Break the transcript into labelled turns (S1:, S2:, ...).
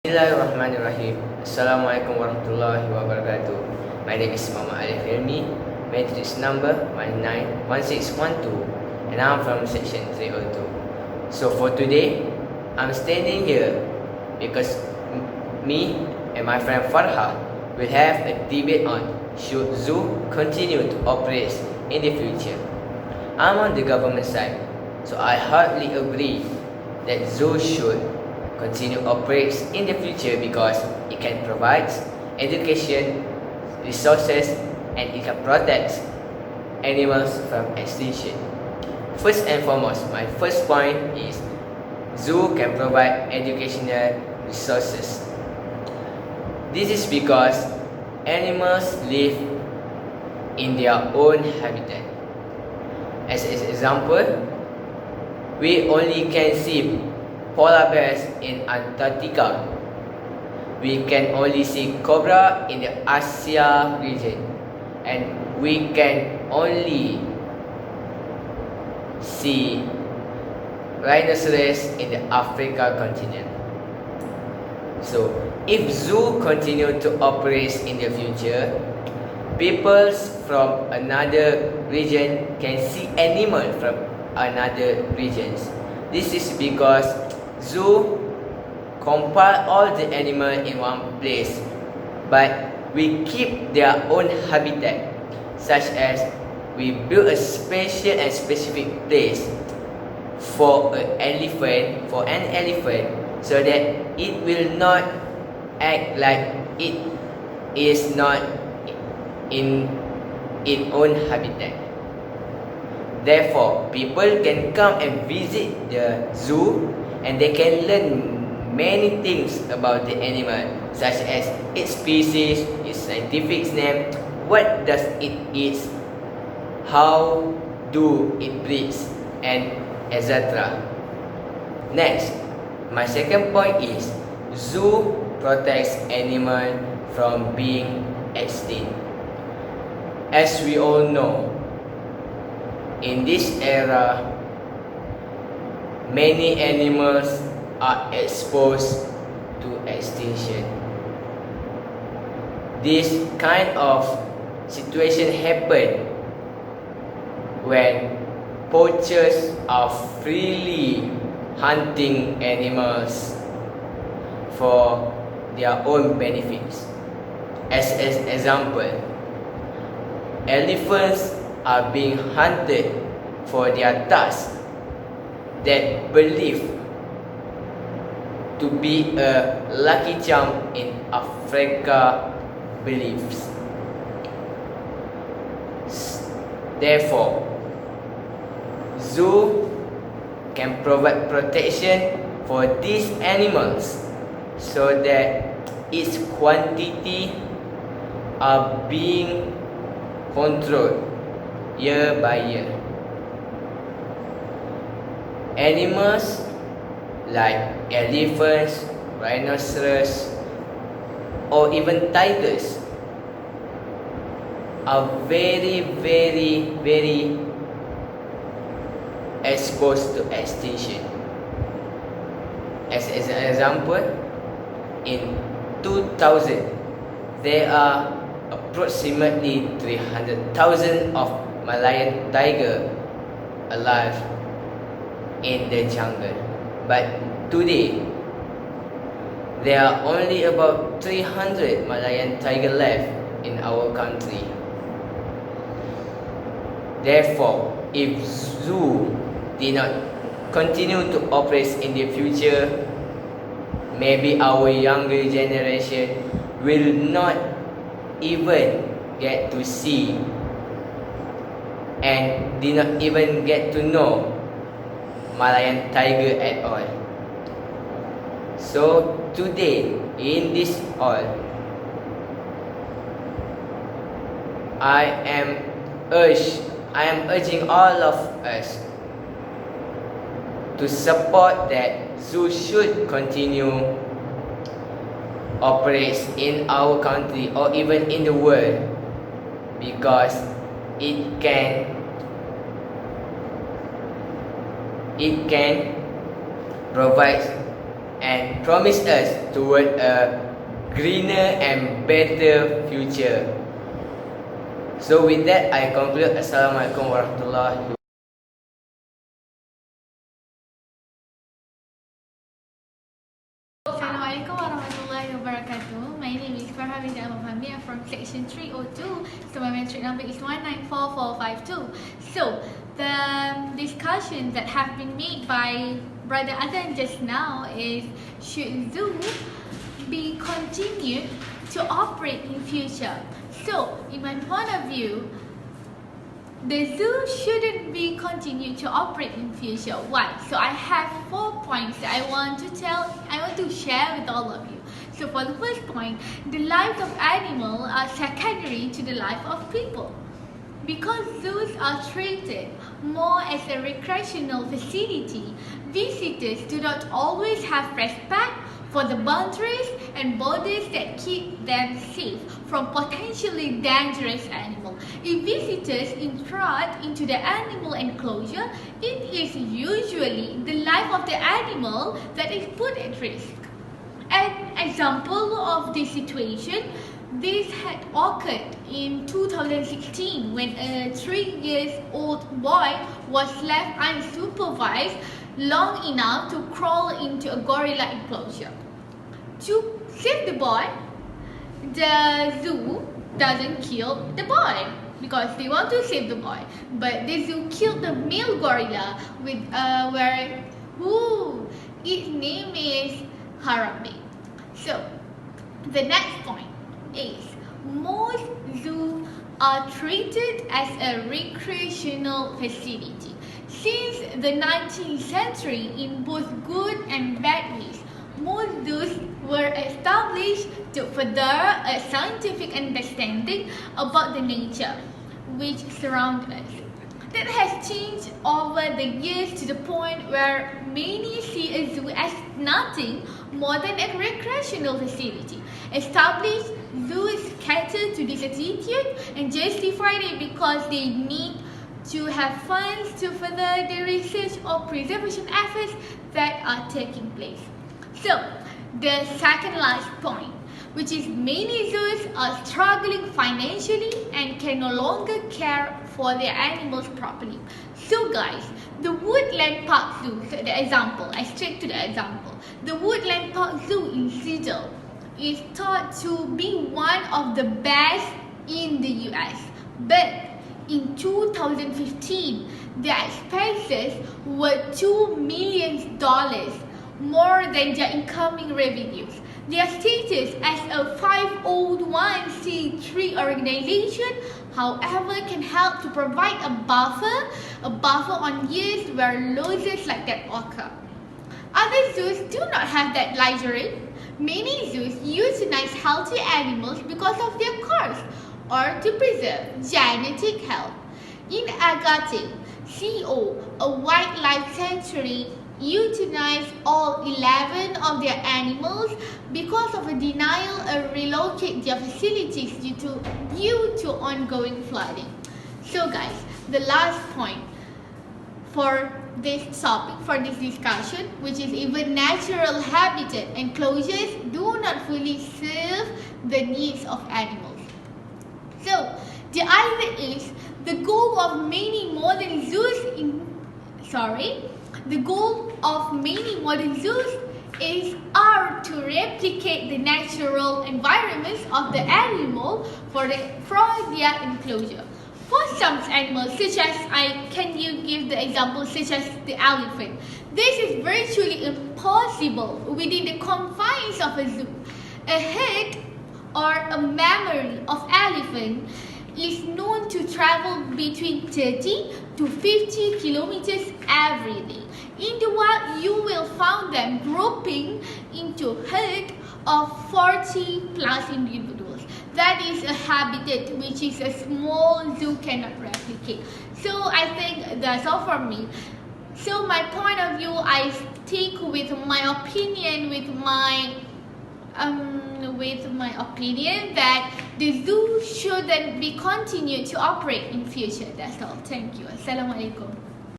S1: Bismillahirrahmanirrahim. Assalamualaikum warahmatullahi wabarakatuh. My name is Alif Helmy, matrix number 191612, and I'm from section 302. So for today, I'm standing here because me and my friend Farhah will have a debate on should zoo continue to operate in the future. I'm on the government side, so I hardly agree that zoo should continue operates in the future because it can provide education, resources, and it can protect animals from extinction. First and foremost, my first point is zoo can provide educational resources. This is because animals live in their own habitat. As an example, we only can see polar bears in Antarctica. We can only see cobra in the Asia region, and we can only see rhinoceros in the Africa continent. So, if zoo continue to operate in the future, people from another region can see animals from another regions. This is because zoo compile all the animals in one place, but we keep their own habitat, such as we build a special and specific place for an elephant, so that it will not act like it is not in its own habitat. Therefore, people can come and visit the zoo and they can learn many things about the animal, such as its species, its scientific name, what does it eat, how do it breeds, and etc. Next, my second point is zoo protects animals from being extinct. As we all know, in this era, many animals are exposed to extinction. This kind of situation happen when poachers are freely hunting animals for their own benefits. As an example, elephants are being hunted for their tusks that believed to be a lucky charm in Africa beliefs. Therefore, zoo can provide protection for these animals so that its quantity are being controlled year by year. Animals like elephants, rhinoceros, or even tigers are very exposed to extinction. As an example, in 2000, there are approximately 300,000 of Malayan tiger alive in the jungle, but today there are only about 300 Malayan tiger left in our country. Therefore, if zoo did not continue to operate in the future, maybe our younger generation will not even get to see and did not even get to know Malayan tiger at all. So today in this all, I am urging all of us to support that zoo should continue operates in our country or even in the world, because it can provide and promise us toward a greener and better future. So with that, I conclude. Assalamualaikum warahmatullahi.
S2: Assalamualaikum warahmatullahi wabarakatuh. My name is Farhah Fahmi. I'm from section 302. So my metric number is 194452. So the discussion that have been made by Brother Adhan just now is, should zoo be continued to operate in future? So in my point of view, the zoo shouldn't be continued to operate in future. Why? So I have 4 points that I want to share with all of you. So for the first point, the lives of animals are secondary to the life of people. Because zoos are treated more as a recreational facility, visitors do not always have respect for the boundaries and borders that keep them safe from potentially dangerous animals. If visitors intrude into the animal enclosure, it is usually the life of the animal that is put at risk. An example of this situation, this had occurred in 2016 when a 3-year-old boy was left unsupervised long enough to crawl into a gorilla enclosure. To save the boy, the zoo doesn't kill the boy because they want to save the boy, but the zoo killed the male gorilla with its name is Harambe. So the next point is, most zoos are treated as a recreational facility. Since the 19th century, in both good and bad ways, most zoos were established to further a scientific understanding about the nature which surrounds us. That has changed over the years to the point where many see a zoo as nothing more than a recreational facility. Established zoos cater to this attitude and justify it because they need to have funds to further the research or preservation efforts that are taking place. So, the second last point, which is many zoos are struggling financially and can no longer care for their animals properly. So guys, the Woodland Park Zoo, so the example, I straight to the example. The Woodland Park Zoo in Seattle is thought to be one of the best in the US. But in 2015, their expenses were $2 million, more than their incoming revenues. Their status as a 501c3 organization, however, can help to provide a buffer on years where losses like that occur. Other zoos do not have that luxury. Many zoos euthanize healthy animals because of their cost or to preserve genetic health. In Agate, CO, a wildlife sanctuary, euthanized all 11 of their animals because of a denial to relocate their facilities due to ongoing flooding. So guys, the last point for this topic, for this discussion, which is even natural habitat enclosures do not fully serve the needs of animals. So the idea is the goal of many modern zoos are to replicate the natural environments of the animal for their enclosure. For some animals, such as give the example such as the elephant. This is virtually impossible within the confines of a zoo. A herd or a memory of elephant is known to travel between 30 to 50 kilometers every day. In the wild, you will find them grouping into herd of 40 plus individuals. That is a habitat which is a small zoo cannot replicate. So I think that's all from me. So my point of view, I stick with my opinion, with my opinion that the zoo shouldn't be continued to operate in future. That's all. Thank you. Assalamualaikum.